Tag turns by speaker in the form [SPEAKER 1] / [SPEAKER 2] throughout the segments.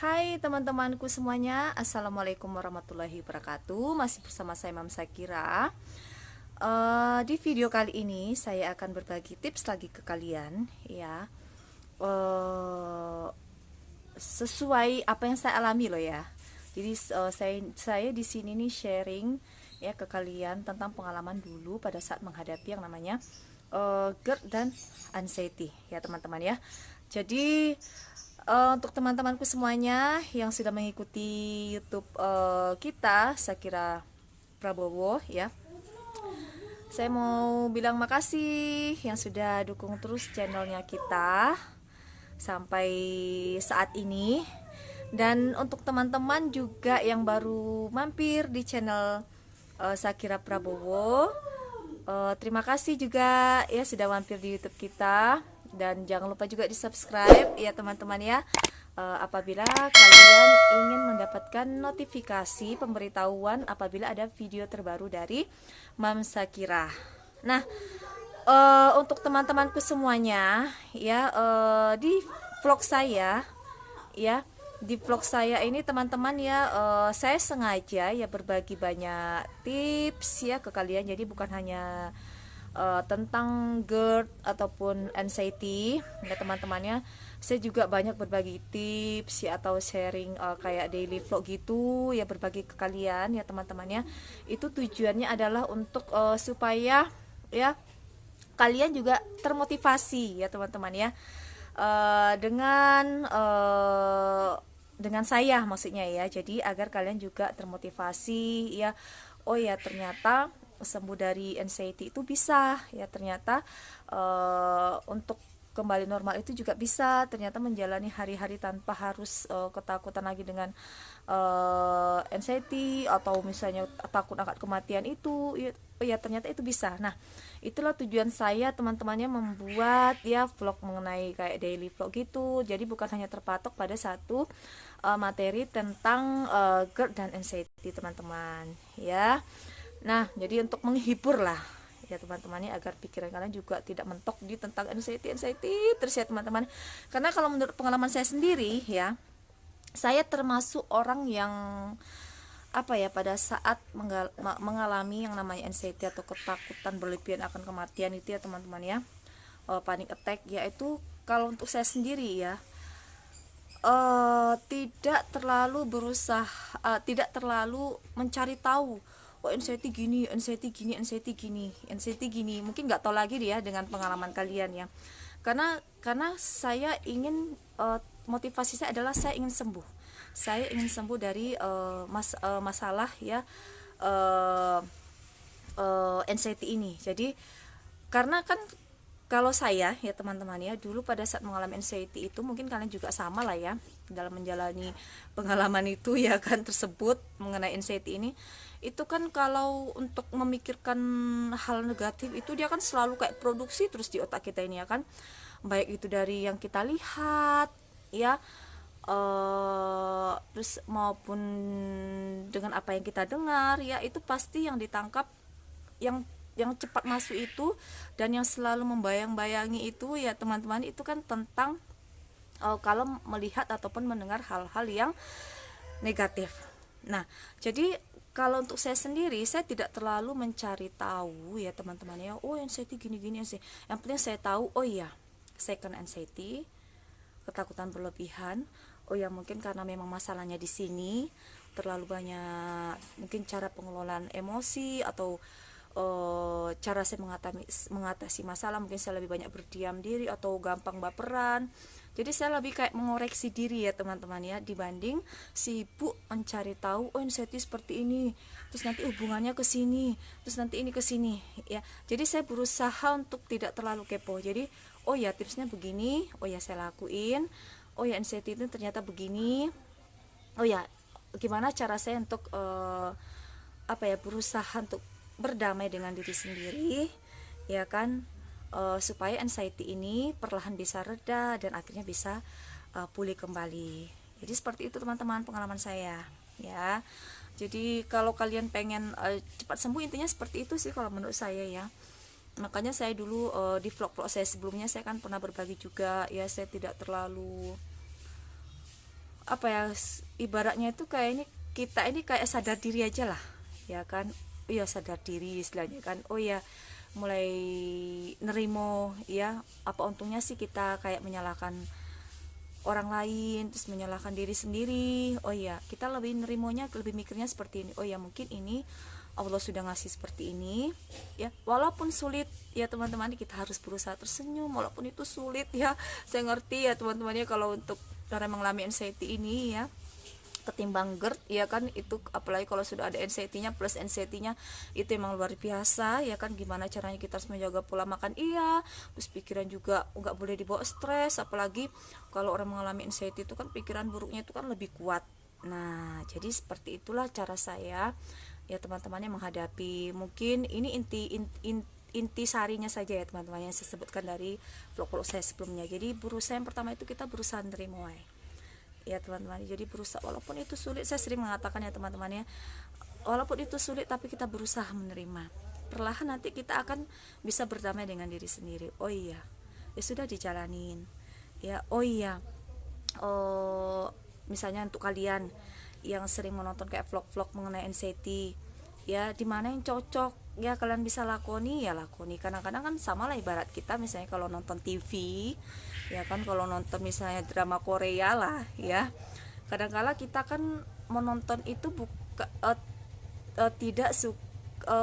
[SPEAKER 1] Hai teman-temanku semuanya, Assalamualaikum warahmatullahi wabarakatuh. Masih bersama saya Mam Sakira. Di video kali ini saya akan berbagi tips lagi ke kalian ya. Sesuai apa yang saya alami loh ya. Jadi saya di sini nih sharing ya ke kalian tentang pengalaman dulu pada saat menghadapi yang namanya GERD dan anxiety ya teman-teman ya. Jadi untuk teman-temanku semuanya yang sudah mengikuti YouTube kita, Sakira Prabowo ya. Saya mau bilang makasih yang sudah dukung terus channelnya kita sampai saat ini. Dan untuk teman-teman juga yang baru mampir di channel Sakira Prabowo, terima kasih juga ya sudah mampir di YouTube kita. Dan jangan lupa juga di subscribe ya teman-teman ya, apabila kalian ingin mendapatkan notifikasi pemberitahuan apabila ada video terbaru dari Mam Sakira. Nah, untuk teman-temanku semuanya ya, di vlog saya ya, di vlog saya ini teman-teman ya, saya sengaja ya berbagi banyak tips ya ke kalian. Jadi bukan hanya tentang GERD ataupun anxiety ya teman-temannya. Saya juga banyak berbagi tips ya, atau sharing kayak daily vlog gitu ya, berbagi ke kalian ya teman-temannya. Itu tujuannya adalah untuk supaya ya kalian juga termotivasi ya teman-teman ya, dengan saya maksudnya ya. Jadi agar kalian juga termotivasi ya, oh ya ternyata sembuh dari anxiety itu bisa ya, ternyata untuk kembali normal itu juga bisa, ternyata menjalani hari-hari tanpa harus ketakutan lagi dengan anxiety atau misalnya takut akan kematian itu ya, ya ternyata itu bisa. Nah, itulah tujuan saya teman-temannya membuat ya vlog mengenai kayak daily vlog gitu. Jadi bukan hanya terpatok pada satu materi tentang GERD dan anxiety teman-teman ya. Nah, jadi untuk menghibur lah ya teman-temannya, agar pikiran kalian juga tidak mentok di tentang anxiety terus ya teman-teman. Karena kalau menurut pengalaman saya sendiri ya, saya termasuk orang yang apa ya, pada saat mengalami yang namanya anxiety atau ketakutan berlebihan akan kematian itu ya teman-teman ya, panic attack ya, itu kalau untuk saya sendiri ya, tidak terlalu berusaha, tidak terlalu mencari tahu, oh anxiety gini, anxiety gini, anxiety gini, anxiety gini. Mungkin nggak tahu lagi dia dengan pengalaman kalian ya. Karena saya ingin, motivasi saya adalah saya ingin sembuh. Saya ingin sembuh dari masalah ya, anxiety ini. Jadi karena kan kalau saya ya teman-teman ya, dulu pada saat mengalami anxiety itu, mungkin kalian juga sama lah ya dalam menjalani pengalaman itu ya kan, tersebut mengenai anxiety ini. Itu kan kalau untuk memikirkan hal negatif itu, dia kan selalu kayak produksi terus di otak kita ini ya kan, baik itu dari yang kita lihat ya, terus maupun dengan apa yang kita dengar ya, itu pasti yang ditangkap, yang cepat masuk itu, dan yang selalu membayang-bayangi itu ya teman-teman, itu kan tentang kalau melihat ataupun mendengar hal-hal yang negatif. Nah, jadi kalau untuk saya sendiri, saya tidak terlalu mencari tahu ya teman-teman ya, oh anxiety gini-gini sih. Yang penting saya tahu, oh iya saya kena anxiety, ketakutan berlebihan. Oh ya, mungkin karena memang masalahnya di sini terlalu banyak mungkin cara pengelolaan emosi, atau cara saya mengatasi masalah, mungkin saya lebih banyak berdiam diri atau gampang baperan. Jadi saya lebih kayak mengoreksi diri ya teman-teman ya, dibanding sibuk mencari tahu, oh anxiety seperti ini, terus nanti hubungannya ke sini, terus nanti ini ke sini ya. Jadi saya berusaha untuk tidak terlalu kepo. Jadi oh ya tipsnya begini, oh ya saya lakuin, oh ya anxiety itu ternyata begini, oh ya gimana cara saya untuk apa ya, berusaha untuk berdamai dengan diri sendiri ya kan, supaya anxiety ini perlahan bisa reda dan akhirnya bisa pulih kembali. Jadi seperti itu teman-teman pengalaman saya ya. Jadi kalau kalian pengen cepat sembuh, intinya seperti itu sih kalau menurut saya ya. Makanya saya dulu di vlog-vlog saya sebelumnya, saya kan pernah berbagi juga ya, saya tidak terlalu apa ya, ibaratnya itu kayak ini, kita ini kayak sadar diri aja lah ya kan. Iya, sadar diri istilahnya kan. Oh ya, mulai nerimo ya, apa untungnya sih kita kayak menyalahkan orang lain terus menyalahkan diri sendiri. Oh ya, kita lebih nerimonya, lebih mikirnya seperti ini. Oh ya, mungkin ini Allah sudah ngasih seperti ini ya, walaupun sulit ya teman-teman, kita harus berusaha tersenyum walaupun itu sulit ya. Saya ngerti ya teman-temannya, kalau untuk orang yang mengalami anxiety ini ya, ketimbang GERD ya kan, itu apalagi kalau sudah ada anxiety-nya plus anxiety-nya, itu emang luar biasa ya kan. Gimana caranya kita harus menjaga pola makan, iya, terus pikiran juga nggak boleh dibawa stres, apalagi kalau orang mengalami anxiety itu kan pikiran buruknya itu kan lebih kuat. Nah, jadi seperti itulah cara saya ya teman-temannya menghadapi. Mungkin ini inti sarinya saja ya teman-teman, yang saya sebutkan dari vlog-vlog saya sebelumnya. Jadi berusaha, yang pertama itu kita berusaha nerimo ya teman-teman. Jadi berusaha walaupun itu sulit, saya sering mengatakan ya teman-teman ya, walaupun itu sulit tapi kita berusaha menerima. Perlahan nanti kita akan bisa berdamai dengan diri sendiri. Oh iya, ya sudah dijalanin ya. Oh iya, misalnya untuk kalian yang sering menonton kayak vlog-vlog mengenai anxiety ya, dimana yang cocok ya kalian bisa lakoni ya lakoni. Kadang-kadang kan sama lah, ibarat kita misalnya kalau nonton TV ya kan, kalau nonton misalnya drama Korea lah ya, kadang-kala kita kan menonton itu tidak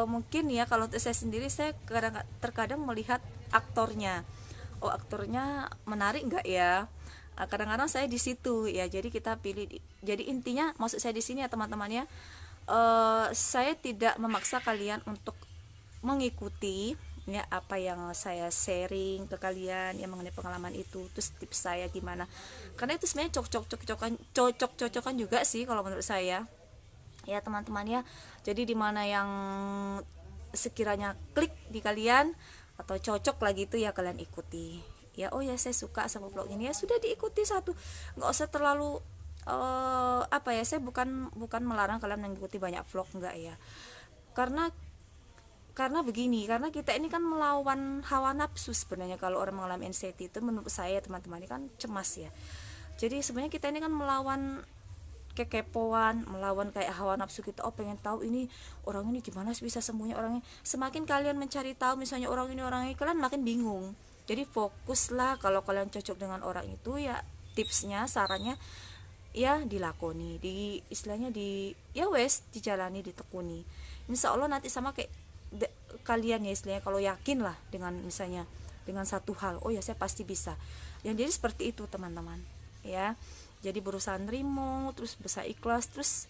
[SPEAKER 1] mungkin ya, kalau untuk saya sendiri, saya terkadang melihat aktornya, oh aktornya menarik nggak ya. Kadang-kadang saya di situ ya, jadi kita pilih. Jadi intinya maksud saya di sini ya teman-teman ya, saya tidak memaksa kalian untuk mengikuti ya apa yang saya sharing ke kalian yang mengenai pengalaman itu, terus tips saya gimana, karena itu sebenarnya cocok-cocokan juga sih kalau menurut saya ya teman-teman ya. Jadi dimana yang sekiranya klik di kalian atau cocok lagi itu ya kalian ikuti ya. Oh ya, saya suka sama vlog ini ya, sudah diikuti satu, nggak usah terlalu apa ya, saya bukan melarang kalian mengikuti banyak vlog, enggak ya, karena begini, karena kita ini kan melawan hawa nafsu sebenarnya. Kalau orang mengalami anxiety itu menurut saya teman-teman ini kan cemas ya, jadi sebenarnya kita ini kan melawan kekepoan, melawan kayak hawa nafsu kita. Oh, pengen tahu ini orang ini gimana sih bisa sembuhnya orang ini. Semakin kalian mencari tahu misalnya orang ini, kalian makin bingung. Jadi fokuslah, kalau kalian cocok dengan orang itu ya, tipsnya, sarannya ya dilakoni, di istilahnya di ya wes dijalani, ditekuni. Insya Allah nanti sama kayak kalian ya, istilahnya kalau yakin lah dengan misalnya dengan satu hal, oh ya saya pasti bisa. Yang jadi seperti itu teman-teman ya. Jadi berusaha nerimo, terus berusaha ikhlas. Terus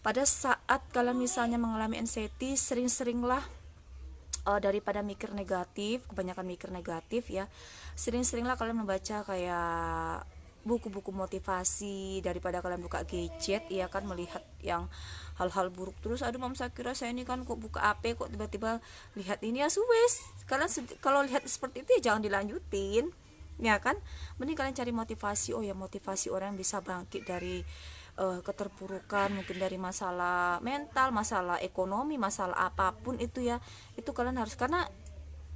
[SPEAKER 1] pada saat kalian misalnya mengalami anxiety, sering-seringlah daripada mikir negatif, kebanyakan mikir negatif ya, sering-seringlah kalian membaca kayak buku-buku motivasi, daripada kalian buka gadget ya kan, melihat yang hal-hal buruk terus. Aduh mam, saya kira saya ini kan kok buka HP kok tiba-tiba lihat ini ya, suwes kalian kalau lihat seperti itu ya jangan dilanjutin ya kan. Mending kalian cari motivasi. Oh ya, motivasi orang yang bisa bangkit dari keterpurukan, mungkin dari masalah mental, masalah ekonomi, masalah apapun itu ya, itu kalian harus, karena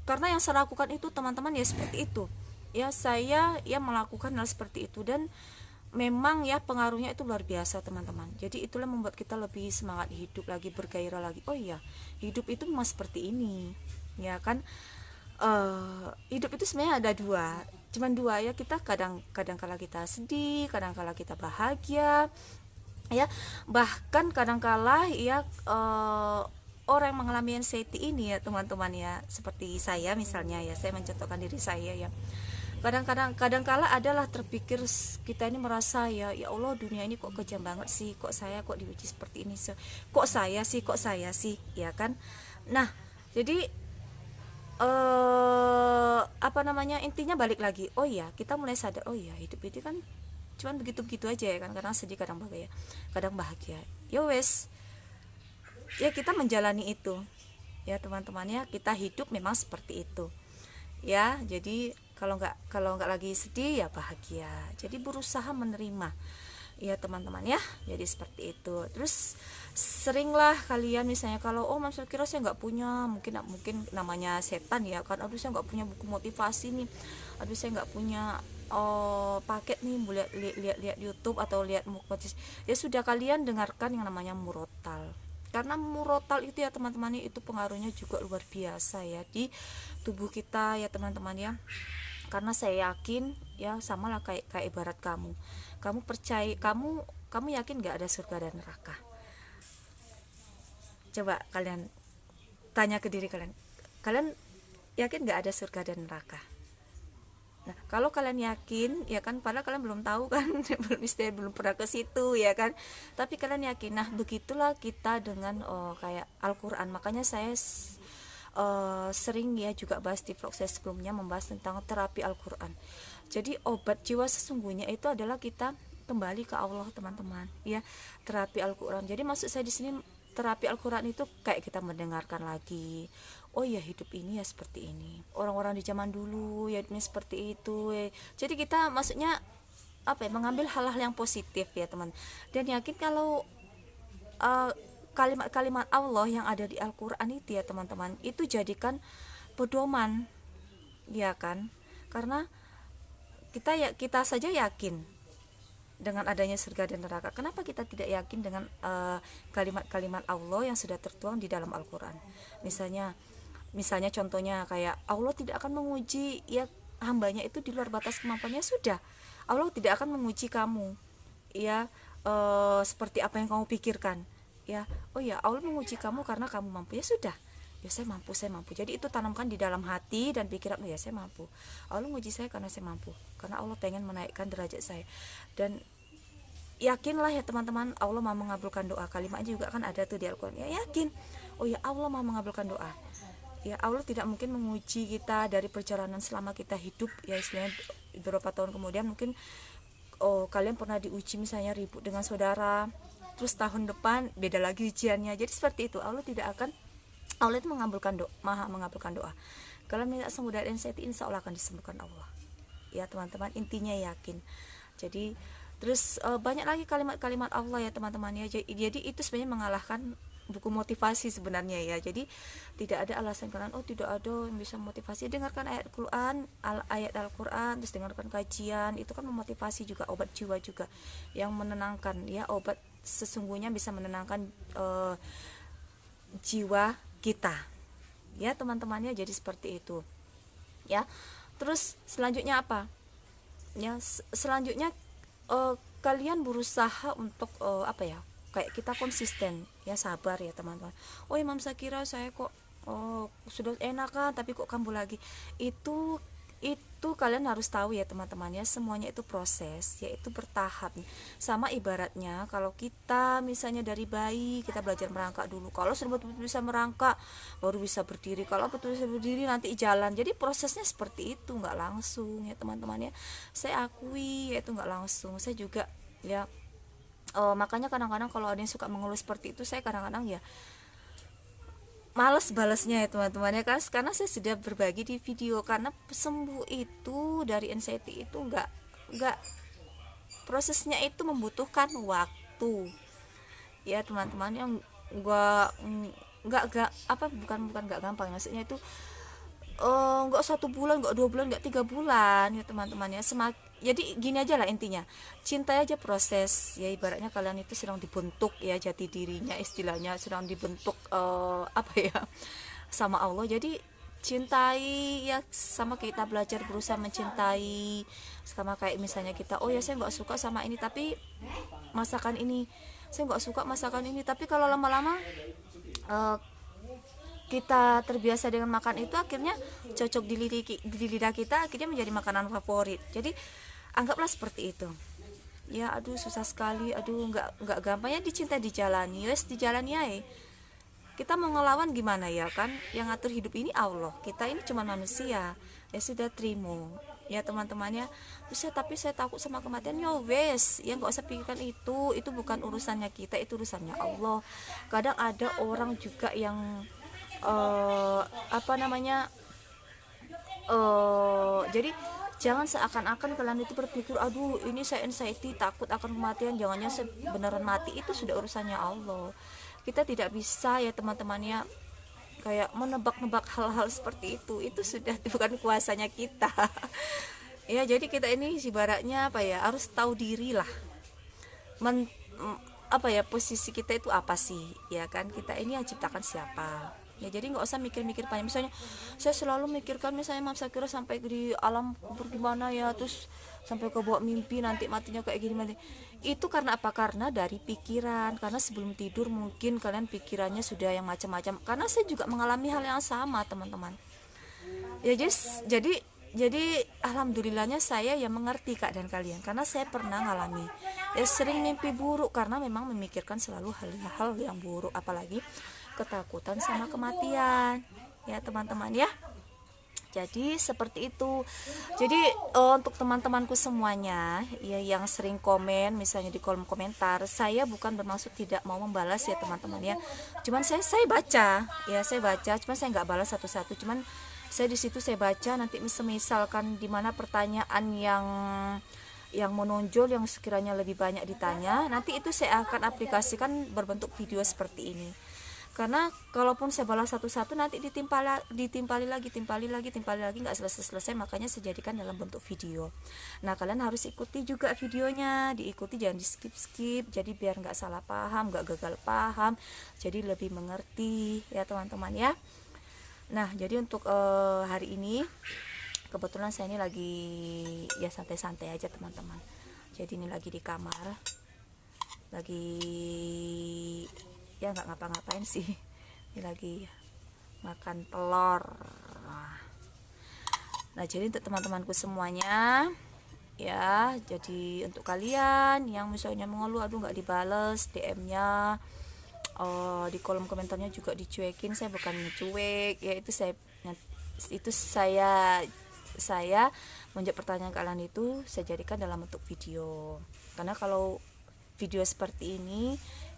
[SPEAKER 1] yang saya lakukan itu teman-teman ya seperti itu ya. Saya ya melakukan hal seperti itu, dan memang ya pengaruhnya itu luar biasa teman-teman. Jadi itulah membuat kita lebih semangat hidup lagi, bergairah lagi. Oh iya, hidup itu memang seperti ini ya kan. Hidup itu sebenarnya ada cuman dua ya. Kita kadang kala kita sedih, kadang kala kita bahagia ya, bahkan kadang kala ya orang yang mengalami anxiety ini ya teman-teman ya, seperti saya misalnya ya, saya mencontohkan diri saya ya, kadang kala adalah terpikir, kita ini merasa ya Allah, dunia ini kok kejam banget sih, kok saya kok diuji seperti ini, kok saya sih ya kan. Nah jadi apa namanya, intinya balik lagi, oh ya kita mulai sadar, oh ya hidup itu kan cuman begitu-begitu aja ya kan, kadang sedih, kadang bahagia ya wes ya, kita menjalani itu ya teman-teman ya. Kita hidup memang seperti itu ya. Jadi kalau nggak lagi sedih ya bahagia, jadi berusaha menerima ya teman-teman ya. Jadi seperti itu. Terus seringlah kalian misalnya kalau saya kira saya nggak punya, mungkin namanya setan ya kan, aduh saya nggak punya buku motivasi nih, aduh saya nggak punya paket nih, lihat YouTube atau lihat mukbang, ya sudah kalian dengarkan yang namanya murotal. Karena murotal itu ya teman-teman, itu pengaruhnya juga luar biasa ya di tubuh kita ya teman-teman ya. Karena saya yakin ya, sama lah kayak ibarat kamu percaya, kamu yakin nggak ada surga dan neraka? Coba kalian tanya ke diri kalian, kalian yakin nggak ada surga dan neraka? Nah, kalau kalian yakin, ya kan, padahal kalian belum tahu kan, belum pernah ke situ ya kan. Tapi kalian yakin. Nah, begitulah kita dengan kayak Al-Qur'an. Makanya saya sering ya juga bahas di vlog saya sebelumnya, membahas tentang terapi Al-Qur'an. Jadi obat jiwa sesungguhnya itu adalah kita kembali ke Allah, teman-teman. Ya, terapi Al-Qur'an. Jadi maksud saya di sini terapi Al-Qur'an itu kayak kita mendengarkan lagi, oh ya hidup ini ya seperti ini, orang-orang di zaman dulu ya ini seperti itu ya. Jadi kita maksudnya apa ya, mengambil hal-hal yang positif ya teman, dan yakin kalau kalimat-kalimat Allah yang ada di Al-Qur'an itu ya teman-teman, itu jadikan pedoman ya kan. Karena kita saja yakin dengan adanya surga dan neraka, kenapa kita tidak yakin dengan kalimat-kalimat Allah yang sudah tertuang di dalam Al-Qur'an? Misalnya contohnya kayak Allah tidak akan menguji ya hambanya itu di luar batas kemampuannya, sudah, Allah tidak akan menguji kamu ya seperti apa yang kamu pikirkan ya. Oh ya, Allah menguji kamu karena kamu mampu, ya sudah, ya saya mampu. Jadi itu tanamkan di dalam hati dan pikiran, oh ya saya mampu, Allah menguji saya karena saya mampu, karena Allah pengen menaikkan derajat saya. Dan yakinlah ya teman-teman, Allah mau mengabulkan doa. Kalimatnya juga kan ada tuh di Al-Qur'an, ya yakin, oh ya Allah mau mengabulkan doa ya. Allah tidak mungkin menguji kita dari perjalanan selama kita hidup ya, istilahnya beberapa tahun kemudian mungkin kalian pernah diuji misalnya ribut dengan saudara, terus tahun depan beda lagi ujiannya. Jadi seperti itu, Allah itu maha mengabulkan doa. Kalau minta sembuh dari anxiety, insya Allah akan disembuhkan Allah ya teman-teman. Intinya yakin. Jadi terus banyak lagi kalimat-kalimat Allah ya teman-teman ya. Jadi itu sebenarnya mengalahkan buku motivasi sebenarnya ya. Jadi tidak ada alasan kalian tidak ada yang bisa motivasi. Dengarkan ayat Al-Qur'an, terus dengarkan kajian, itu kan memotivasi juga, obat jiwa juga yang menenangkan ya. Obat sesungguhnya bisa menenangkan jiwa kita ya teman-temannya. Jadi seperti itu ya. Terus selanjutnya apa ya? Selanjutnya kalian berusaha untuk apa ya, kayak kita konsisten ya, sabar ya teman-teman. Oh Imam Sakira, saya kok sudah enak kan, tapi kok kambuh lagi. Itu kalian harus tahu ya teman-teman ya, semuanya itu proses, yaitu bertahap. Sama ibaratnya kalau kita misalnya dari bayi kita belajar merangkak dulu, kalau sudah betul bisa merangkak baru bisa berdiri, kalau betul bisa berdiri nanti jalan. Jadi prosesnya seperti itu, nggak langsung ya teman-teman ya. Saya akui ya, itu nggak langsung. Saya juga ya makanya kadang-kadang kalau ada yang suka mengeluh seperti itu, saya kadang-kadang ya males balesnya ya teman-teman ya, karena saya sudah berbagi di video. Karena sembuh itu dari anxiety itu enggak, prosesnya itu membutuhkan waktu ya teman-teman. Yang enggak apa, bukan enggak gampang, maksudnya itu enggak 1 bulan, enggak 2 bulan, enggak 3 bulan ya teman-teman ya. Jadi gini aja lah intinya, cintai aja proses ya. Ibaratnya kalian itu sedang dibentuk ya, jati dirinya istilahnya sedang dibentuk apa ya, sama Allah. Jadi cintai ya, sama kita belajar berusaha mencintai. Sama kayak misalnya kita, oh ya saya nggak suka sama ini, tapi masakan ini, saya nggak suka masakan ini, tapi kalau lama-lama kita terbiasa dengan makan itu, akhirnya cocok di lidah kita, akhirnya menjadi makanan favorit. Jadi anggaplah seperti itu ya. Aduh susah sekali, aduh nggak gampang ya, dicinta dijalani, wes dijalani ya. Kita mau ngelawan gimana ya kan, yang ngatur hidup ini Allah, kita ini cuma manusia ya. Sudah terima ya teman-teman ya. Terus tapi saya takut sama kematian, ya wes ya, nggak usah pikirkan itu bukan urusannya kita, itu urusannya Allah. Kadang ada orang juga yang apa namanya, jadi jangan seakan-akan kalian itu berpikir, aduh ini saya anxiety, takut akan kematian, jangannya beneran mati. Itu sudah urusannya Allah. Kita tidak bisa ya teman-teman ya, kayak menebak-nebak hal-hal seperti itu sudah bukan kuasanya kita Ya, jadi kita ini ibaratnya apa ya, harus tahu diri lah. Men, apa ya, posisi kita itu apa sih, ya kan? Kita ini yang ciptakan siapa? Ya, jadi nggak usah mikir-mikir panjang. Misalnya saya selalu mikirkan, misalnya Mam Sakira sampai di alam kubur gimana ya, terus sampai ke bawah mimpi nanti matinya kayak gini mati. Itu karena apa? Karena dari pikiran. Karena sebelum tidur mungkin kalian pikirannya sudah yang macam-macam. Karena saya juga mengalami hal yang sama, teman-teman. Ya, jadi alhamdulillahnya saya yang mengerti keadaan kalian, karena saya pernah ngalami ya, sering mimpi buruk karena memang memikirkan selalu hal-hal yang buruk, apalagi ketakutan sama kematian, ya teman-teman ya. Jadi seperti itu. Jadi untuk teman-temanku semuanya ya yang sering komen misalnya di kolom komentar, saya bukan bermaksud tidak mau membalas ya teman-teman ya. Cuman saya baca, ya saya baca, cuman saya nggak balas satu-satu. Cuman saya di situ saya baca, nanti misalkan di mana pertanyaan yang menonjol, yang sekiranya lebih banyak ditanya, nanti itu saya akan aplikasikan berbentuk video seperti ini. Karena kalaupun saya balas satu-satu nanti ditimpali lagi nggak selesai, makanya saya jadikan dalam bentuk video. Nah, kalian harus ikuti juga videonya, diikuti, jangan di skip, jadi biar nggak salah paham, nggak gagal paham, jadi lebih mengerti ya teman-teman ya. Nah, jadi untuk hari ini kebetulan saya ini lagi ya santai-santai aja teman-teman. Jadi ini lagi di kamar, lagi ya nggak ngapa-ngapain sih, ini lagi makan telur. Nah, jadi untuk teman-temanku semuanya ya, jadi untuk kalian yang misalnya mengeluh aduh nggak dibales DM-nya, di kolom komentarnya juga dicuekin, saya bukan mencuek ya, saya menjawab pertanyaan kalian itu saya jadikan dalam bentuk video. Karena kalau video seperti ini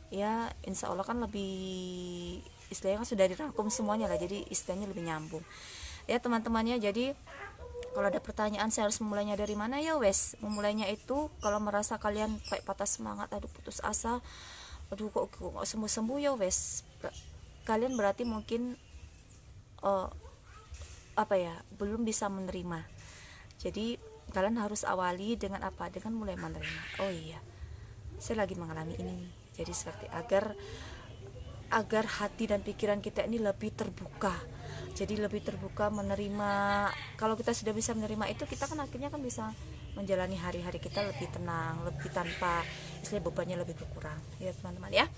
[SPEAKER 1] ya insya Allah kan lebih, istilahnya kan sudah dirangkum semuanya lah, jadi istilahnya lebih nyambung ya teman-temannya. Jadi kalau ada pertanyaan saya harus memulainya dari mana, ya wes, memulainya itu kalau merasa kalian kayak patah semangat, aduh putus asa, aduh kok sembuh-sembuh, ya wes, kalian berarti mungkin apa ya, belum bisa menerima. Jadi kalian harus awali dengan apa, dengan mulai menerima. Oh iya, saya lagi mengalami ini nih. Jadi seperti agar hati dan pikiran kita ini lebih terbuka, jadi lebih terbuka menerima. Kalau kita sudah bisa menerima itu, kita kan akhirnya kan bisa menjalani hari-hari kita lebih tenang, lebih tanpa istilah bebannya lebih berkurang ya teman-teman ya.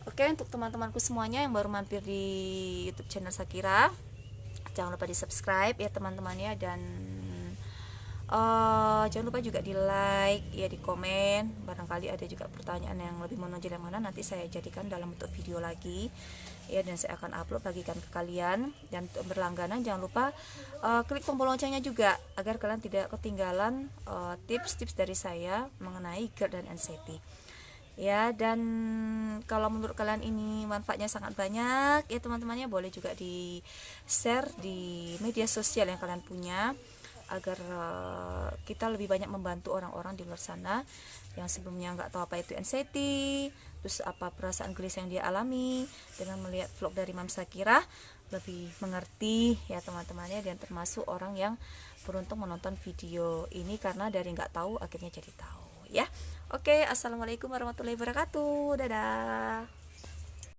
[SPEAKER 1] Oke, untuk teman-temanku semuanya yang baru mampir di YouTube channel Sakira, jangan lupa di subscribe ya teman-teman ya, dan jangan lupa juga di like ya, di komen. Barangkali ada juga pertanyaan yang lebih menonjol yang mana, nanti saya jadikan dalam bentuk video lagi ya, dan saya akan upload bagikan ke kalian. Dan untuk berlangganan jangan lupa klik tombol loncengnya juga, agar kalian tidak ketinggalan tips-tips dari saya mengenai GERD dan anxiety ya. Dan kalau menurut kalian ini manfaatnya sangat banyak ya teman-temannya, boleh juga di share di media sosial yang kalian punya, agar kita lebih banyak membantu orang-orang di luar sana yang sebelumnya nggak tahu apa itu anxiety, terus apa perasaan gelisah yang dia alami. Dengan melihat vlog dari Mam Sakira, lebih mengerti ya teman-temannya, dan termasuk orang yang beruntung menonton video ini, karena dari nggak tahu akhirnya jadi tahu ya. Oke, assalamualaikum warahmatullahi wabarakatuh, dadah.